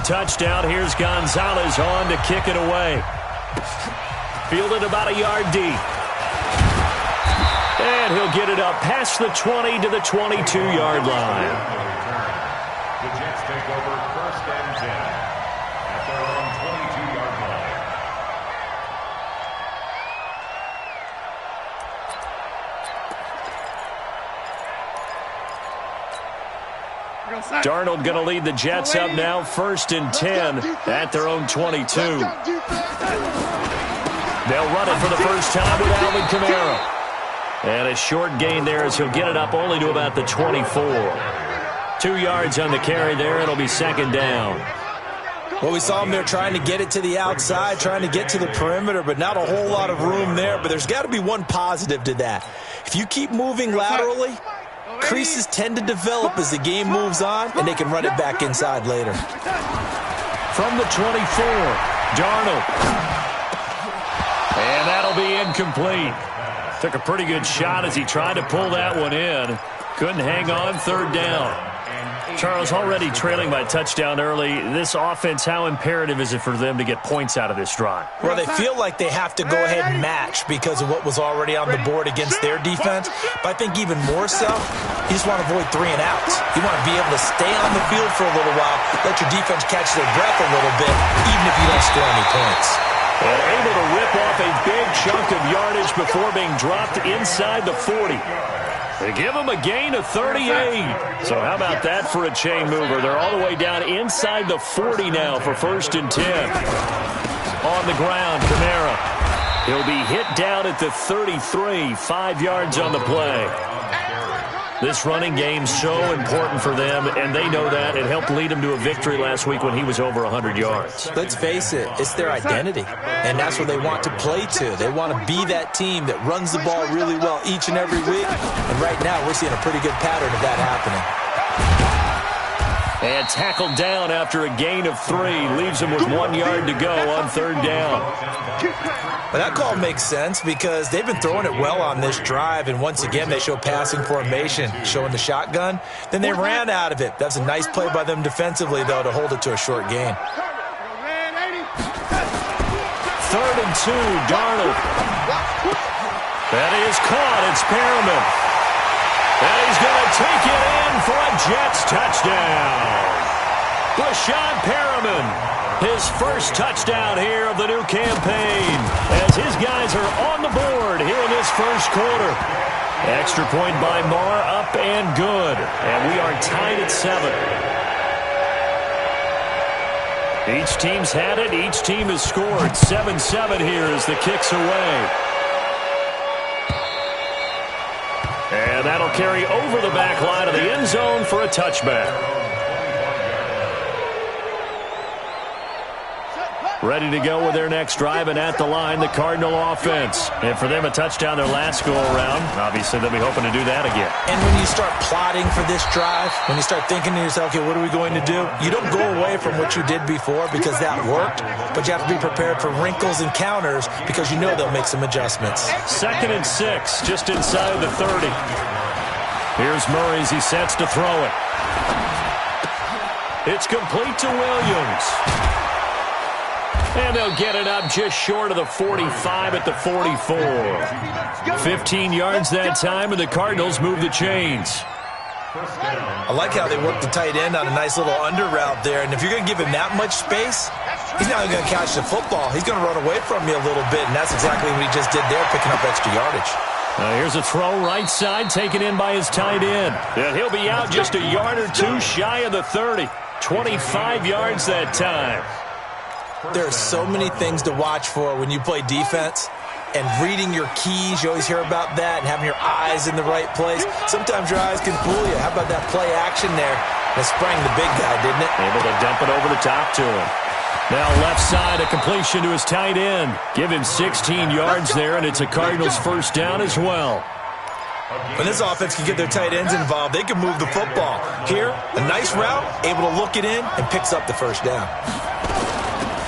touchdown. Here's Gonzalez on to kick it away. Fielded about a yard deep. And he'll get it up past the 20 to the 22-yard line. The Jets take over 1st and 10 at their own 22-yard line. Darnold going to lead the Jets up now, 1st and 10 at their own 22. They'll run it for the first time with Alvin Kamara. And a short gain there as he'll get it up only to about the 24. 2 yards on the carry there. It'll be 2nd down. Well, we saw him there trying to get it to the outside, trying to get to the perimeter, but not a whole lot of room there. But there's got to be one positive to that. If you keep moving laterally, creases tend to develop as the game moves on, and they can run it back inside later. From the 24, Darnold. And that'll be incomplete. Took a pretty good shot as he tried to pull that one in. Couldn't hang on, 3rd down. Charles, already trailing by touchdown early. This offense, how imperative is it for them to get points out of this drive? Well, they feel like they have to go ahead and match because of what was already on the board against their defense. But I think even more so, you just want to avoid 3 and outs. You want to be able to stay on the field for a little while, let your defense catch their breath a little bit, even if you don't score any points. And able to rip off a big chunk of yardage before being dropped inside the 40. They give him a gain of 38. So how about that for a chain mover? They're all the way down inside the 40 now for 1st and 10. On the ground, Kamara. He'll be hit down at the 33, 5 yards on the play. This running game's so important for them, and they know that. It helped lead them to a victory last week when he was over 100 yards. Let's face it, it's their identity, and that's what they want to play to. They want to be that team that runs the ball really well each and every week, and right now we're seeing a pretty good pattern of that happening. And tackled down after a gain of 3. Leaves him with 1 yard to go on 3rd down. But that call makes sense because they've been throwing it well on this drive, and once again they show passing formation, showing the shotgun. Then they ran out of it. That's a nice play by them defensively, though, to hold it to a short gain. 3rd and 2, Darnold. That is caught. It's Perriman. And he's going to take it in for a Jets touchdown. Brashad Perriman, his first touchdown here of the new campaign, as his guys are on the board here in this first quarter. Extra point by Marr, up and good. And we are tied at 7. Each team's had it. Each team has scored. 7-7 here as the kick's away. And that'll carry over the back line of the end zone for a touchback. Ready to go with their next drive, and at the line, the Cardinal offense. And for them, a touchdown their last go-around. Obviously, they'll be hoping to do that again. And when you start plotting for this drive, when you start thinking to yourself, okay, what are we going to do? You don't go away from what you did before because that worked, but you have to be prepared for wrinkles and counters because you know they'll make some adjustments. 2nd and 6, just inside the 30. Here's Murray as he sets to throw it. It's complete to Williams. And they'll get it up just short of the 45 at the 44. 15 yards that time, and the Cardinals move the chains. I like how they work the tight end on a nice little under route there. And if you're going to give him that much space, he's not going to catch the football. He's going to run away from you a little bit, and that's exactly what he just did there, picking up extra yardage. Here's a throw right side, taken in by his tight end. And he'll be out just a yard or two shy of the 30. 25 yards that time. There are so many things to watch for when you play defense. And reading your keys, you always hear about that, and having your eyes in the right place. Sometimes your eyes can fool you. How about that play action there? That sprang the big guy, didn't it? Able to dump it over the top to him. Now left side, a completion to his tight end. Give him 16 yards there, and it's a Cardinals first down as well. When this offense can get their tight ends involved, they can move the football. Here, a nice route, able to look it in, and picks up the first down.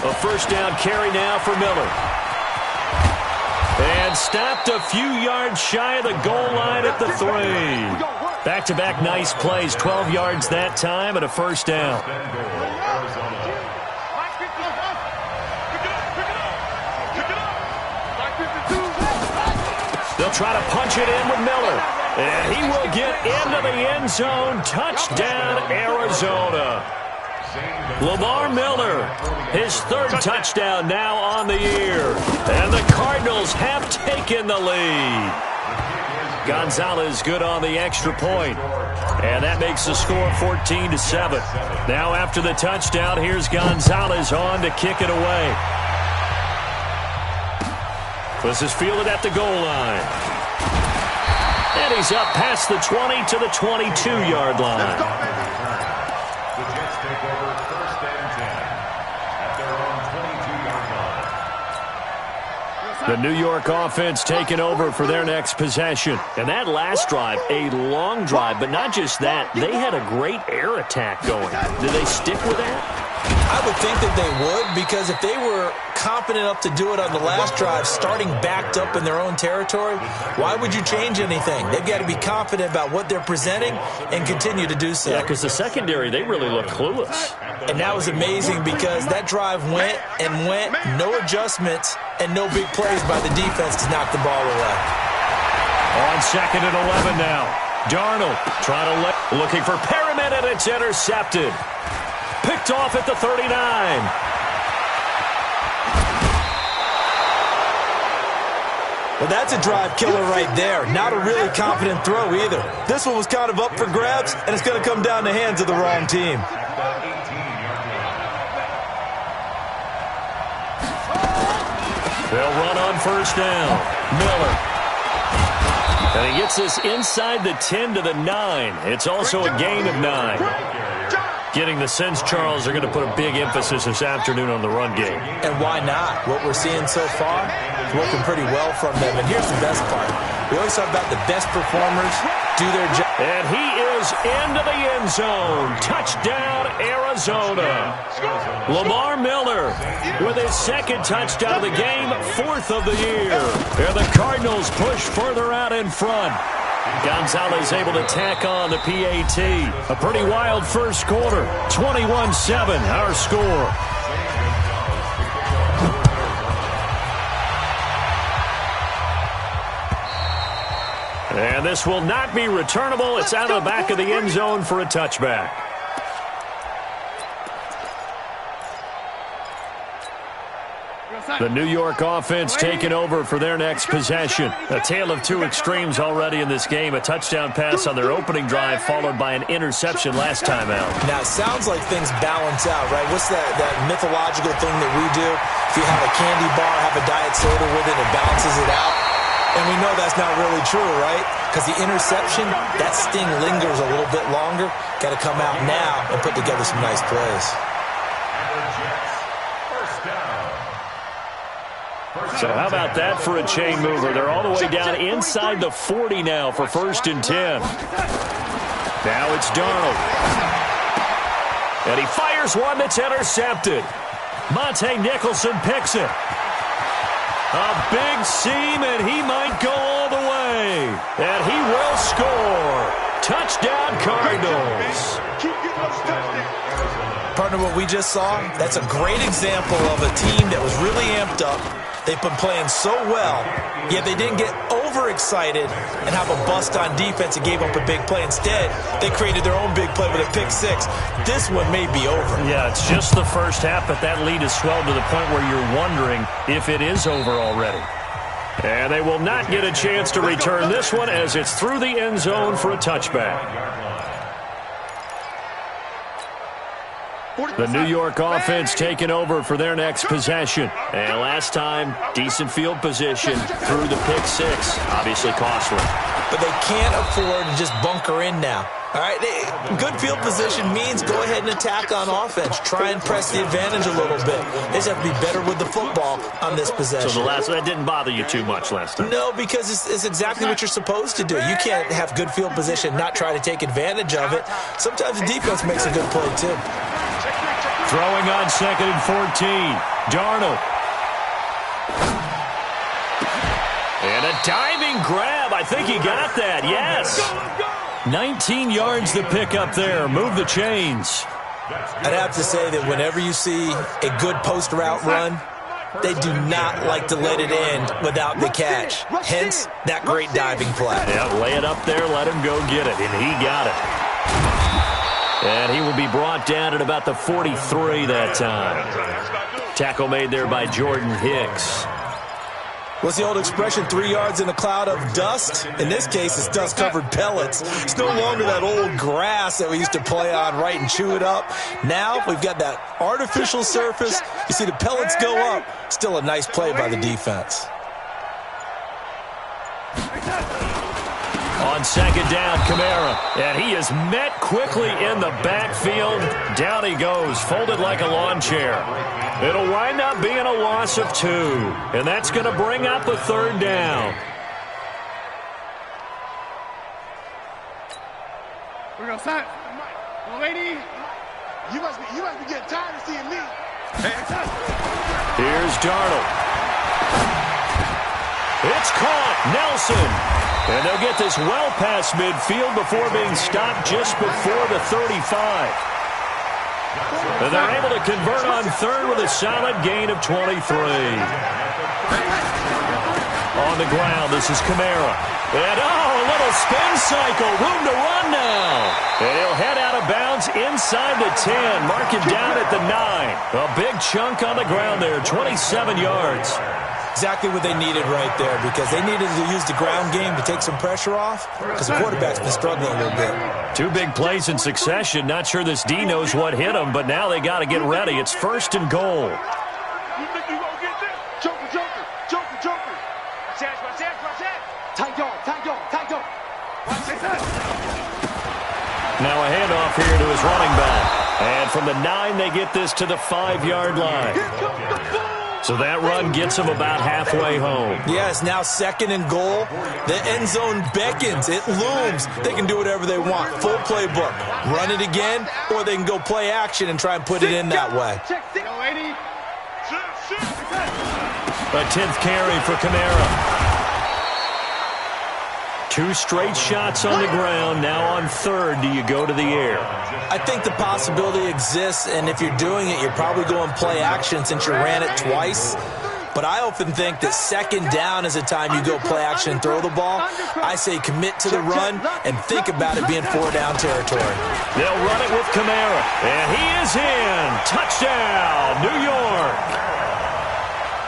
A first down carry now for Miller. And stopped a few yards shy of the goal line at the 3. Back-to-back nice plays, 12 yards that time, and a first down. They'll try to punch it in with Miller. And he will get into the end zone. Touchdown, Arizona. Lamar Miller, his third touchdown now on the year. And the Cardinals have taken the lead. Gonzalez good on the extra point. And that makes the score 14-7. Now after the touchdown, here's Gonzalez on to kick it away. This is fielded at the goal line. And he's up past the 20 to the 22-yard line. The Jets take over 1st and 10 at their own 22-yard line. The New York offense taking over for their next possession. And that last drive, a long drive, but not just that. They had a great air attack going. Did they stick with that? I would think that they would, because if they were confident enough to do it on the last drive, starting backed up in their own territory, why would you change anything? They've got to be confident about what they're presenting and continue to do so. Yeah, because the secondary, they really look clueless. And that was amazing because that drive went and went, no adjustments, and no big plays by the defense to knock the ball away. On 2nd and 11 now. Darnold trying to looking for Perriman, and it's intercepted. Picked off at the 39. Well, that's a drive killer right there. Not a really confident throw either. This one was kind of up for grabs, and it's going to come down the hands of the wrong team. They'll run on 1st down. Miller. And he gets this inside the 10 to the 9. It's also a gain of 9. Getting the sense, Charles, they're going to put a big emphasis this afternoon on the run game. And why not? What we're seeing so far is working pretty well from them. And here's the best part. We always talk about the best performers do their job. And he is into the end zone. Touchdown, Arizona. Lamar Miller with his 2nd touchdown of the game, 4th of the year. And the Cardinals push further out in front. Gonzalez able to tack on the PAT. A pretty wild first quarter. 21-7, our score. And this will not be returnable. It's out of the back of the end zone for a touchback. The New York offense taking over for their next possession. A tale of two extremes already in this game. A touchdown pass on their opening drive followed by an interception last time out. Now, it sounds like things balance out, right? What's that mythological thing that we do? If you have a candy bar, have a diet soda with it, it balances it out. And we know that's not really true, right? Because the interception, that sting lingers a little bit longer. Got to come out now and put together some nice plays. So how about that for a chain mover? They're all the way down inside the 40 now for 1st and 10. Now it's Darnold. And he fires one that's intercepted. Monte Nicholson picks it. A big seam, and he might go all the way. And he will score. Touchdown, Cardinals. Partner, what we just saw, that's a great example of a team that was really amped up. They've been playing so well, yet they didn't get overexcited and have a bust on defense and gave up a big play. Instead, they created their own big play with a pick 6. This one may be over. Yeah, it's just the first half, but that lead has swelled to the point where you're wondering if it is over already. And they will not get a chance to return this one as it's through the end zone for a touchback. The New York offense taking over for their next possession. And last time, decent field position through the pick 6. Obviously costly. But they can't afford to just bunker in now. All right, good field position means go ahead and attack on offense. Try and press the advantage a little bit. They just have to be better with the football on this possession. So that didn't bother you too much last time? No, because it's exactly what you're supposed to do. You can't have good field position, not try to take advantage of it. Sometimes the defense makes a good play, too. Throwing on 2nd and 14. Darnold. And a diving grab. I think he got that. Yes. 19 yards to pick up there. Move the chains. I'd have to say that whenever you see a good post route run, They do not like to let it end without the catch. Hence, that great diving play. Yeah, lay it up there, let him go get it, and he got it. And he will be brought down at about the 43 that time. Tackle made there by Jordan Hicks. What's the old expression, 3 yards in a cloud of dust? In this case, it's dust-covered pellets. It's no longer that old grass that we used to play on, right, and chew it up. Now we've got that artificial surface. You see the pellets go up. Still a nice play by the defense. On second down, Kamara. And he is met quickly in the backfield. Down he goes, folded like a lawn chair. It'll wind up being a loss of 2. And that's going to bring up a third down. We're going to start. Lady, you must be getting tired of seeing me. Here's Darnold. It's caught. Nelson. And they'll get this well past midfield before being stopped just before the 35. And they're able to convert on third with a solid gain of 23. On the ground, this is Kamara. And, a little spin cycle. Room to run now. And he'll head out of bounds inside the 10. Mark it down at the 9. A big chunk on the ground there, 27 yards. Exactly what they needed right there, because they needed to use the ground game to take some pressure off, because the quarterback's been struggling a little bit. 2 big plays in succession. Not sure this D knows what hit him, but now they got to get ready. It's first and goal. You think you gonna get this? Joker. Watch that. Tight dog. Now a handoff here to his running back. And from the 9, they get this to the 5-yard line. So that run gets them about halfway home. Yeah, it's now second and goal. The end zone beckons. It looms. They can do whatever they want. Full playbook. Run it again, or they can go play action and try and put it in that way. A 10th carry for Kamara. 2 straight shots on the ground. Now on third, do you go to the air? I think the possibility exists, and if you're doing it, you're probably going play action since you ran it twice. But I often think that second down is a time you go play action and throw the ball. I say commit to the run and think about it being 4-down territory. They'll run it with Kamara, and he is in. Touchdown, New York.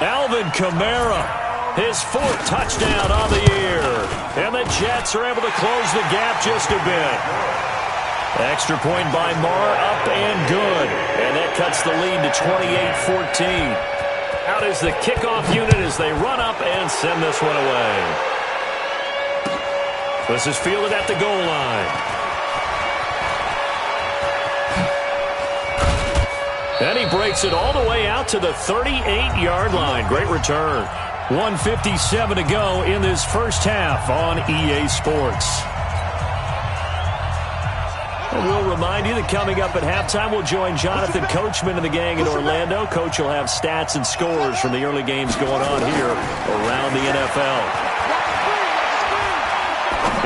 Alvin Kamara. His 4th touchdown on the year. And the Jets are able to close the gap just a bit. Extra point by Marr, up and good. And that cuts the lead to 28-14. Out is the kickoff unit as they run up and send this one away. This is fielded at the goal line. And he breaks it all the way out to the 38-yard line. Great return. 1:57 to go in this first half on EA Sports. We'll remind you that coming up at halftime, we'll join Jonathan Coachman and the gang in Orlando. Coach will have stats and scores from the early games going on here around the NFL.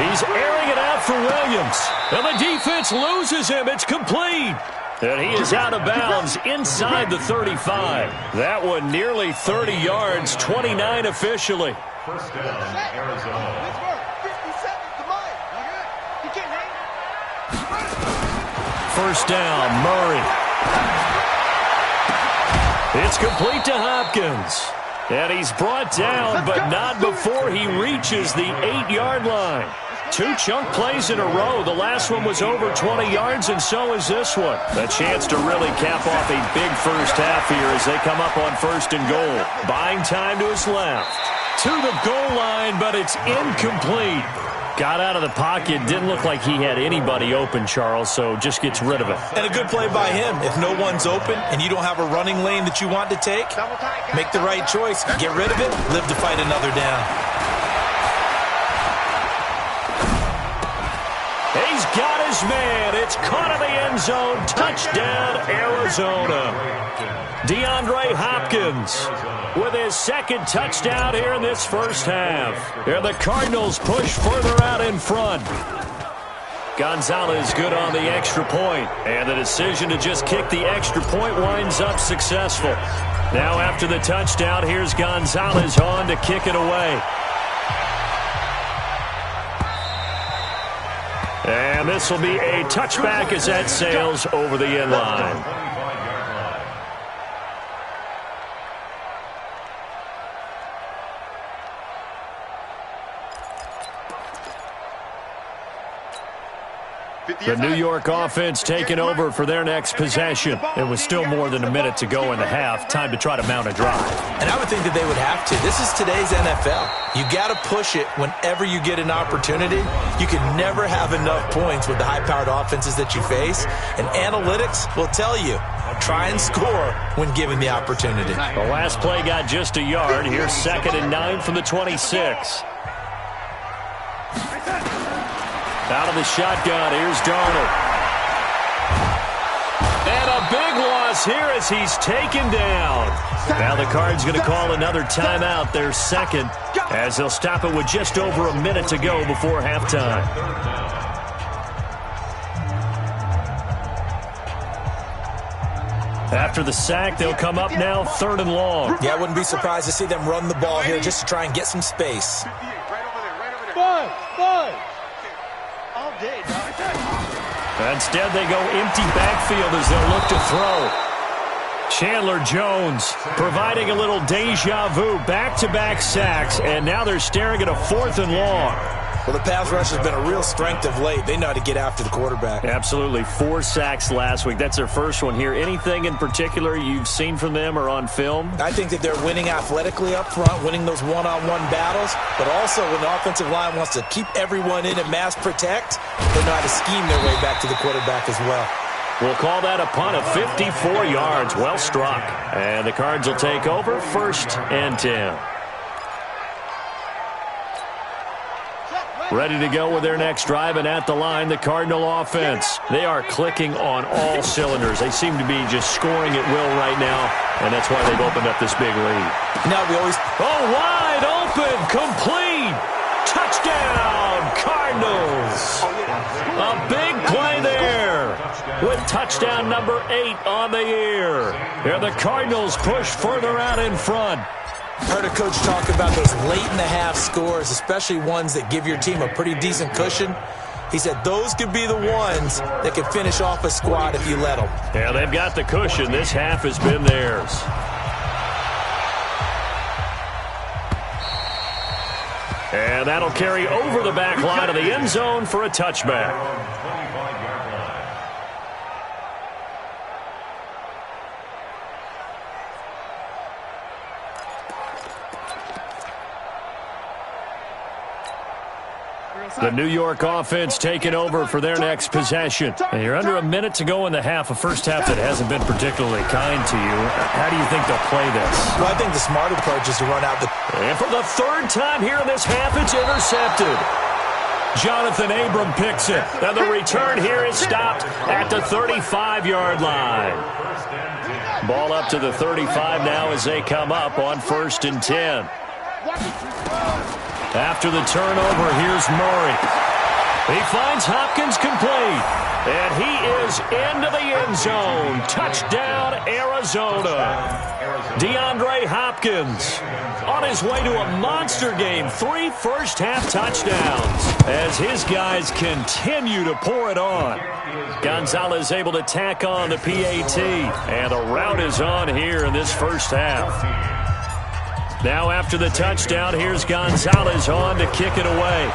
He's airing it out for Williams. And the defense loses him. It's complete. And he is out of bounds inside the 35. That one nearly 30 yards, 29 officially. First down, Arizona. First down, Murray. It's complete to Hopkins. And he's brought down, but not before he reaches the 8-yard line. 2 chunk plays in a row. The last one was over 20 yards, and so is this one. A chance to really cap off a big first half here as they come up on first and goal. Buying time to his left. To the goal line, but it's incomplete. Got out of the pocket. Didn't look like he had anybody open, Charles, so just gets rid of it. And a good play by him. If no one's open and you don't have a running lane that you want to take, make the right choice. Get rid of it. Live to fight another down. He's got his man. It's caught in the end zone. Touchdown, Arizona. DeAndre Hopkins with his 2nd touchdown here in this first half. And the Cardinals push further out in front. Gonzalez good on the extra point, and the decision to just kick the extra point winds up successful. Now after the touchdown, here's Gonzalez on to kick it away. And this will be a touchback as that sails over the end line. The New York offense taking over for their next possession. It was still more than a minute to go in the half. Time to try to mount a drive. And I would think that they would have to. This is today's NFL. You got to push it whenever you get an opportunity. You can never have enough points with the high-powered offenses that you face. And analytics will tell you, try and score when given the opportunity. The last play got just a yard. Here's 2nd and 9 from the 26. Out of the shotgun, here's Darnold. And a big loss here as he's taken down. Now the Cards going to call another timeout, their second, as they'll stop it with just over a minute to go before halftime. After the sack, they'll come up now 3rd and long. Yeah, I wouldn't be surprised to see them run the ball here just to try and get some space. Instead, they go empty backfield as they'll look to throw. Chandler Jones providing a little deja vu, back-to-back sacks, and now they're staring at a 4th and long. Well, the pass rush has been a real strength of late. They know how to get after the quarterback. Absolutely. 4 sacks last week. That's their first one here. Anything in particular you've seen from them or on film? I think that they're winning athletically up front, winning those one-on-one battles, but also when the offensive line wants to keep everyone in and mass protect, they know how to scheme their way back to the quarterback as well. We'll call that a punt of 54 yards. Well struck. And the Cards will take over 1st and 10. Ready to go with their next drive, and at the line, the Cardinal offense. They are clicking on all cylinders. They seem to be just scoring at will right now, and that's why they've opened up this big lead. Now we always... Oh, wide open, complete, touchdown, Cardinals. A big play there with touchdown number 8 on the year. Here the Cardinals push further out in front. Heard a coach talk about those late-in-the-half scores, especially ones that give your team a pretty decent cushion. He said those could be the ones that could finish off a squad if you let them. Yeah, they've got the cushion. This half has been theirs. And that'll carry over the back line of the end zone for a touchback. The New York offense taking over for their next possession. And you're under a minute to go in the half, a first half that hasn't been particularly kind to you. How do you think they'll play this? Well, I think the smart approach is to run out the... And for the 3rd time here in this half, it's intercepted. Jonathan Abram picks it. And the return here is stopped at the 35-yard line. Ball up to the 35 now as they come up on 1st and 10. After the turnover, here's Murray. He finds Hopkins complete. And he is into the end zone. Touchdown, Arizona. DeAndre Hopkins on his way to a monster game. 3 first-half touchdowns as his guys continue to pour it on. Gonzalez able to tack on the PAT. And the route is on here in this first half. Now after the touchdown, here's Gonzalez on to kick it away.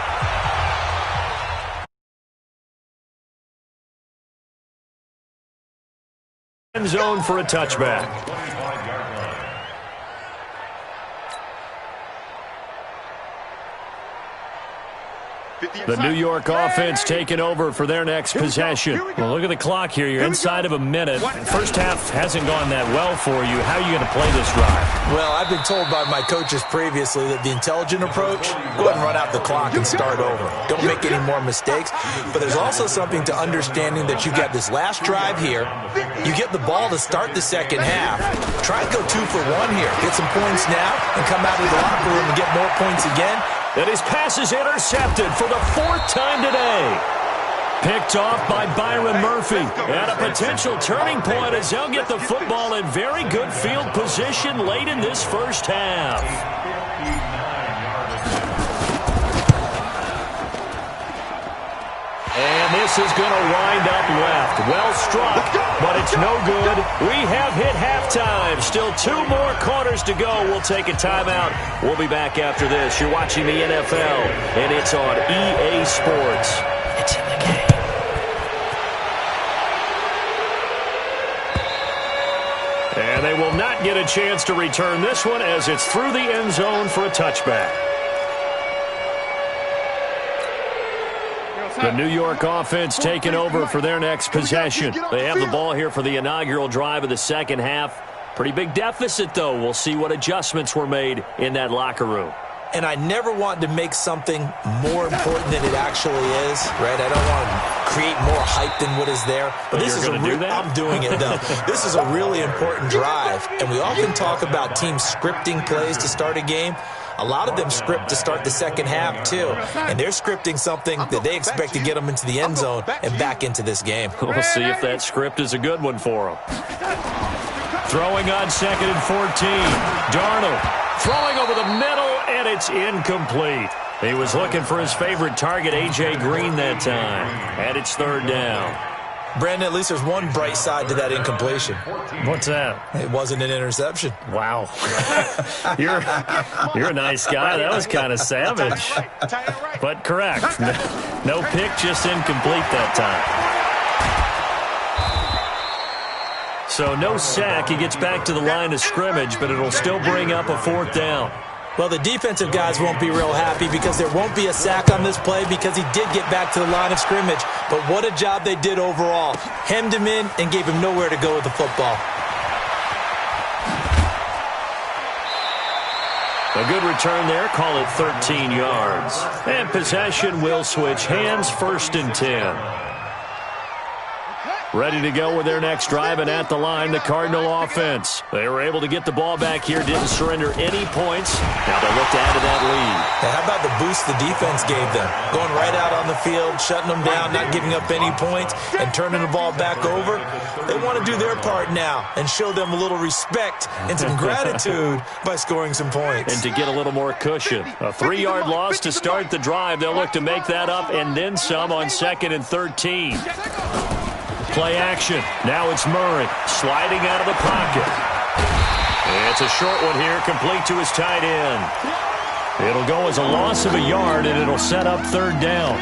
End zone for a touchback. The New York offense taking over for their next possession. Well, look at the clock here. You're inside of a minute. First half hasn't gone that well for you. How are you going to play this drive? Well, I've been told by my coaches previously that the intelligent approach, go ahead and run out the clock and start over. Don't make any more mistakes. But there's also something to understanding that you got this last drive here. You get the ball to start the second half. Try and go 2 for 1 here. Get some points now and come out of the locker room and get more points again. And his pass is intercepted for the 4th time today. Picked off by Byron Murphy. At a potential turning point as they'll get the football in very good field position late in this first half. And this is going to wind up left. Well struck, but it's no good. We have hit halftime. Still 2 more quarters to go. We'll take a timeout. We'll be back after this. You're watching the NFL, and it's on EA Sports. It's in the game. And they will not get a chance to return this one as it's through the end zone for a touchback. The New York offense taking over for their next possession. They have the ball here for the inaugural drive of the second half. Pretty big deficit, though. We'll see what adjustments were made in that locker room. And I never want to make something more important than it actually is, right? I don't want to create more hype than what is there. But this is I'm doing it, though. This is a really important drive. And we often talk about teams scripting plays to start a game. A lot of them script to start the second half, too. And they're scripting something that they expect to get them into the end zone and back into this game. We'll see if that script is a good one for them. Throwing on 2nd and 14. Darnold throwing over the middle, and it's incomplete. He was looking for his favorite target, A.J. Green, that time. And it's 3rd down. Brandon, at least there's one bright side to that incompletion. What's that? It wasn't an interception. Wow. You're a nice guy. That was kind of savage. But correct. No pick, just incomplete that time. So no sack. He gets back to the line of scrimmage, but it'll still bring up a 4th down. Well, the defensive guys won't be real happy because there won't be a sack on this play because he did get back to the line of scrimmage. But what a job they did overall. Hemmed him in and gave him nowhere to go with the football. A good return there. Call it 13 yards. And possession will switch hands. 1st and 10. Ready to go with their next drive, and at the line, the Cardinal offense. They were able to get the ball back here, didn't surrender any points. Now they look to add to that lead. Now, how about the boost the defense gave them? Going right out on the field, shutting them down, not giving up any points, and turning the ball back over. They want to do their part now and show them a little respect and some gratitude by scoring some points. And to get a little more cushion. A 3-yard loss to start the drive. They'll look to make that up and then some on 2nd and 13. Play action. Now it's Murray sliding out of the pocket. It's a short one here, complete to his tight end. It'll go as a loss of a yard, and it'll set up 3rd down.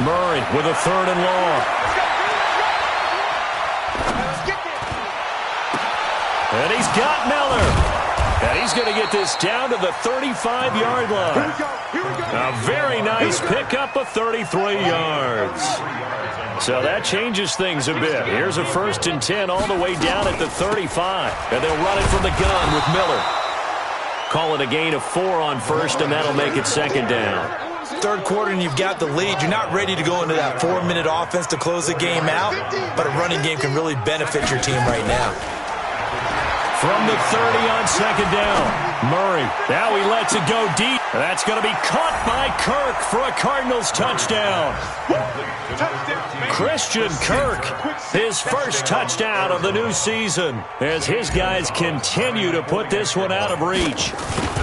Murray with a 3rd and long. And he's got Miller. And he's going to get this down to the 35-yard line. A very nice pickup of 33 yards. So that changes things a bit. Here's a 1st and 10 all the way down at the 35. And they'll run it from the gun with Miller. Call it a gain of 4 on 1st, and that'll make it 2nd down. 3rd quarter and you've got the lead. You're not ready to go into that 4-minute offense to close the game out, but a running game can really benefit your team right now. From the 30 on 2nd down. Murray, now he lets it go deep. That's going to be caught by Kirk for a Cardinals touchdown. Christian Kirk, his first touchdown of the new season as his guys continue to put this one out of reach.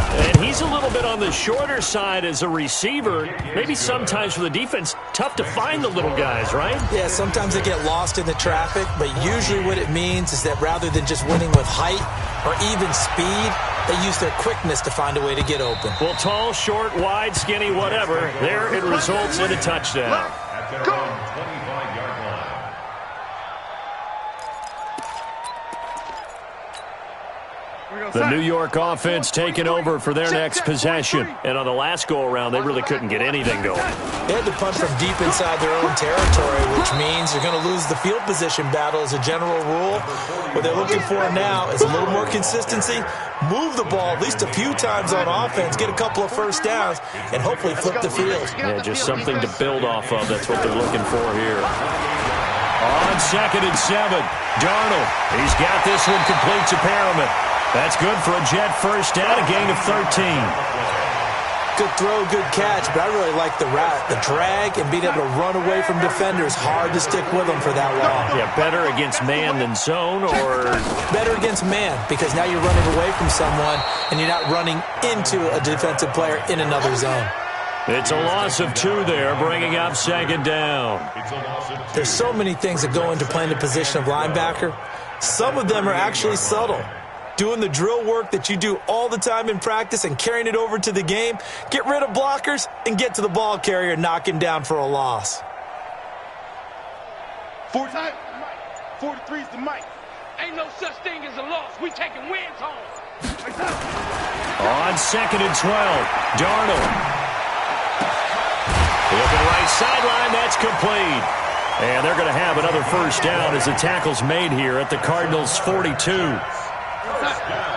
And he's a little bit on the shorter side as a receiver. Maybe sometimes for the defense, tough to find the little guys, right? Yeah, sometimes they get lost in the traffic, but usually what it means is that rather than just winning with height or even speed, they use their quickness to find a way to get open. Well, tall, short, wide, skinny, whatever, there it results in a touchdown. At their own 25-yard line. The New York offense taking over for their next possession. And on the last go-around, they really couldn't get anything going. They had to punt from deep inside their own territory, which means they're going to lose the field position battle as a general rule. What they're looking for now is a little more consistency, move the ball at least a few times on offense, get a couple of 1st downs, and hopefully flip the field. Yeah, just something to build off of. That's what they're looking for here. On 2nd and 7, Darnold. He's got this one complete to Perriman. That's good for a Jet 1st down, a gain of 13. Good throw, good catch, but I really like the route, the drag, and being able to run away from defenders. Hard to stick with them for that long. Yeah, better against man than zone, or? Better against man, because now you're running away from someone, and you're not running into a defensive player in another zone. It's a loss of 2 there, bringing up second down. There's so many things that go into playing the position of linebacker. Some of them are actually subtle. Doing the drill work that you do all the time in practice and carrying it over to the game. Get rid of blockers and get to the ball carrier and knock him down for a loss. 4 times, 43 is the mic. Ain't no such thing as a loss. We taking wins home. On second and 12, Darnold. Looking right sideline, that's complete. And they're going to have another first down as the tackle's made here at the Cardinals' 42.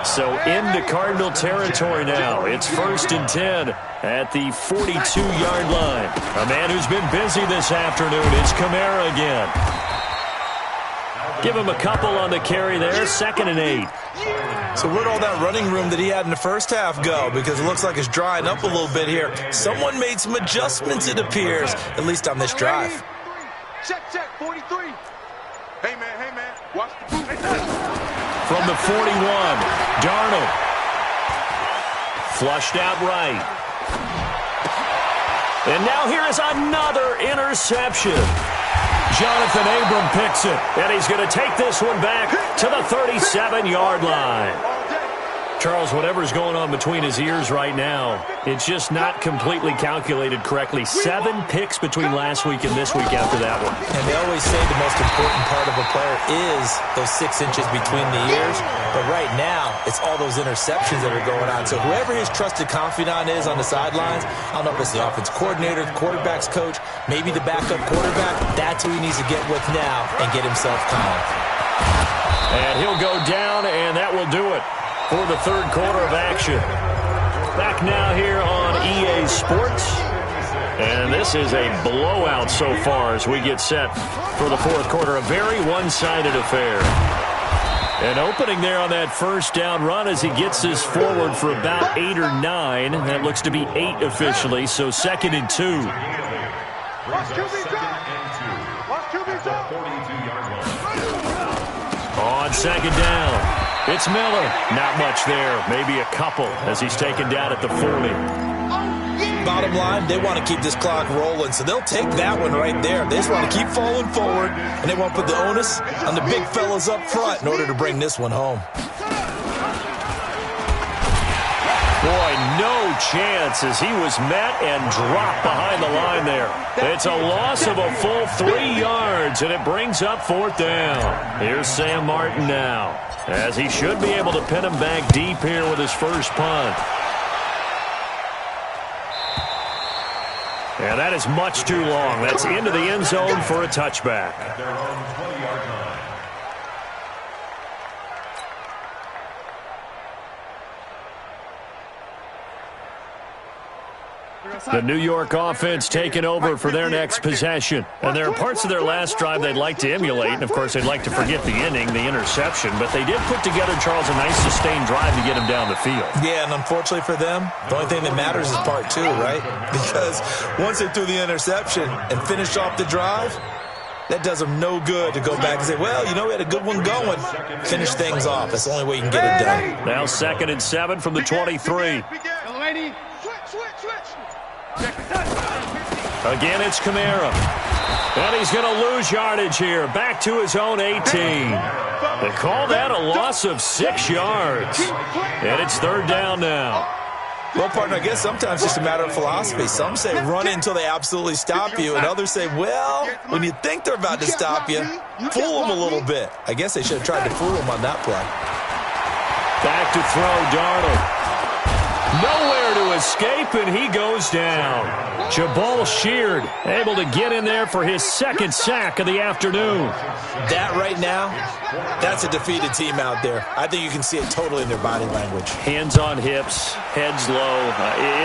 So into Cardinal territory now. It's 1st and 10 at the 42-yard line. A man who's been busy this afternoon. It's Kamara again. Give him a couple on the carry there. 2nd and 8. So where'd all that running room that he had in the first half go? Because it looks like it's drying up a little bit here. Someone made some adjustments, it appears, at least on this drive. Check, 43. Hey, man, watch the boot. From the 41, Darnold. Flushed out right. And now here is another interception. Jonathan Abram picks it, and he's going to take this one back to the 37-yard line. Charles, whatever's going on between his ears right now, it's just not completely calculated correctly. 7 picks between last week and this week after that one. And they always say the most important part of a player is those 6 inches between the ears. But right now, it's all those interceptions that are going on. So whoever his trusted confidant is on the sidelines, I don't know if it's the offense coordinator, the quarterback's coach, maybe the backup quarterback, that's who he needs to get with now and get himself calm. And he'll go down, and that will do it for the third quarter of action. Back now here on EA Sports. And this is a blowout so far as we get set for the fourth quarter. A very one-sided affair. And opening there on that first down run as he gets this forward for about 8 or 9. That looks to be 8 officially, so 2nd and 2. On second down. It's Miller. Not much there. Maybe a couple as he's taken down at the 40. Bottom line, they want to keep this clock rolling, so they'll take that one right there. They just want to keep falling forward, and they want to put the onus on the big fellas up front in order to bring this one home. Boy, no chance as he was met and dropped behind the line there. It's a loss of a full 3 yards, and it brings up 4th down. Here's Sam Martin now, as he should be able to pin him back deep here with his first punt. And that is much too long. That's into the end zone for a touchback. The New York offense taking over for their next possession. And there are parts of their last drive they'd like to emulate. And, of course, they'd like to forget the inning, the interception. But they did put together, Charles, a nice sustained drive to get him down the field. Yeah, and unfortunately for them, the only thing that matters is part 2, right? Because once they threw the interception and finished off the drive, that does them no good to go back and say, well, you know, we had a good one going. Finish things off. That's the only way you can get it done. Now 2nd and 7 from the 23. Again, it's Kamara. And he's going to lose yardage here. Back to his own 18. They call that a loss of 6 yards. And it's 3rd down now. Well, partner, I guess sometimes it's just a matter of philosophy. Some say run it until they absolutely stop you, and others say, well, when you think they're about to stop you, fool them a little bit. I guess they should have tried to fool them on that play. Back to throw, Darnold. Nowhere to escape, and he goes down. Jabal Sheard able to get in there for his 2nd sack of the afternoon. That right now, that's a defeated team out there. I think you can see it totally in their body language. Hands on hips, heads low.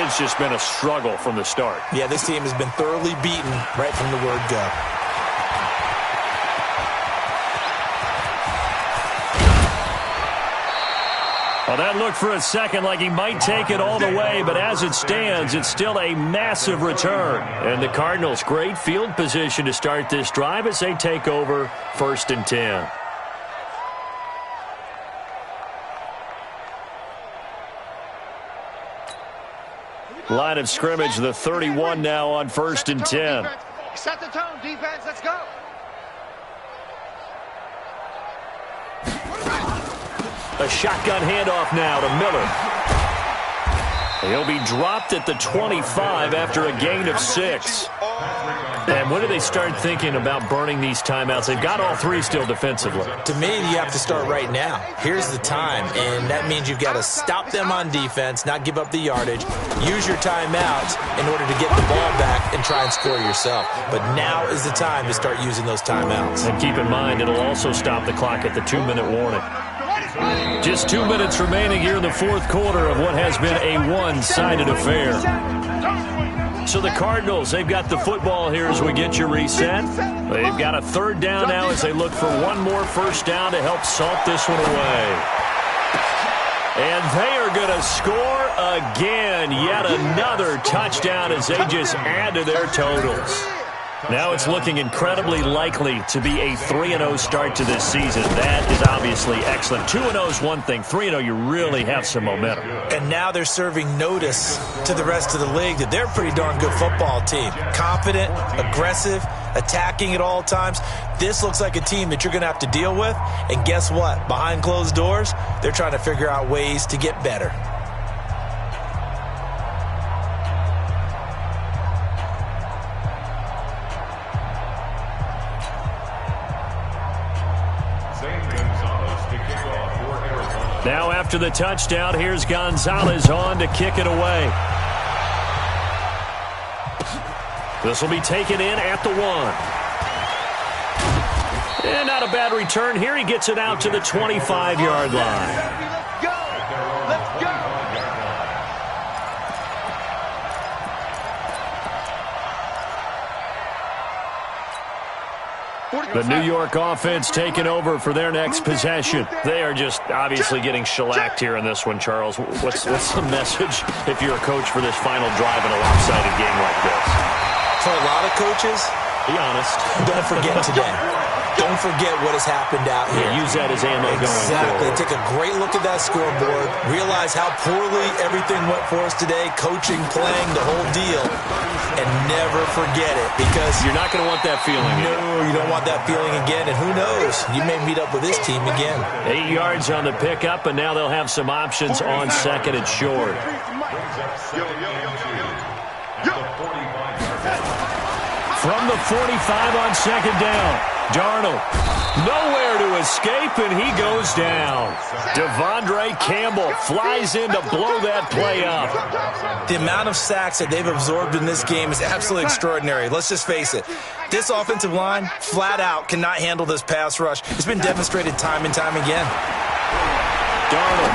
It's just been a struggle from the start. Yeah, this team has been thoroughly beaten right from the word go. Well, that looked for a second like he might take it all the way, but as it stands, it's still a massive return. And the Cardinals, great field position to start this drive as they take over 1st and 10. Line of scrimmage, the 31 now on 1st and 10. Set the tone, defense. Let's go. A shotgun handoff now to Miller. He'll be dropped at the 25 after a gain of 6. And when do they start thinking about burning these timeouts? They've got all 3 still defensively. To me, you have to start right now. Here's the time, and that means you've got to stop them on defense, not give up the yardage, use your timeouts in order to get the ball back and try and score yourself. But now is the time to start using those timeouts. And keep in mind, it'll also stop the clock at the 2-minute warning. Just 2 minutes remaining here in the 4th quarter of what has been a one-sided affair. So the Cardinals, they've got the football here as we get you reset. They've got a 3rd down now as they look for one more 1st down to help salt this one away. And they are going to score again. Yet another touchdown as they just add to their totals. Now it's looking incredibly likely to be a 3-0 start to this season. That is obviously excellent. 2-0 is one thing. 3-0, you really have some momentum. And now they're serving notice to the rest of the league that they're a pretty darn good football team. Confident, aggressive, attacking at all times. This looks like a team that you're going to have to deal with. And guess what? Behind closed doors, they're trying to figure out ways to get better. Now after the touchdown, here's Gonzalez on to kick it away. This will be taken in at the 1. And not a bad return here. He gets it out to the 25-yard line. Let's go. Let's go. The New York offense taking over for their next possession. They are just obviously getting shellacked here in this one, Charles. What's the message if you're a coach for this final drive in a lopsided game like this? For a lot of coaches, be honest. Don't forget today. Don't forget what has happened out here. Yeah, use that as ammo going forward. Exactly. Take a great look at that scoreboard. Realize how poorly everything went for us today. Coaching, playing, the whole deal. And never forget it, because you're not going to want that feeling again. No, you don't want that feeling again. And who knows? You may meet up with this team again. 8 yards on the pickup, and now they'll have some options on 2nd and short. From the 45 on 2nd down. Darnold, nowhere to escape, and he goes down. Devondre Campbell flies in to blow that play up. The amount of sacks that they've absorbed in this game is absolutely extraordinary. Let's just face it. This offensive line, flat out, cannot handle this pass rush. It's been demonstrated time and time again. Darnold.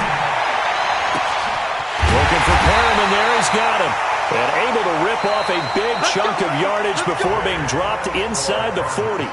Looking for Perriman there. He's got him. And able to rip off a big chunk of yardage before being dropped inside the 40.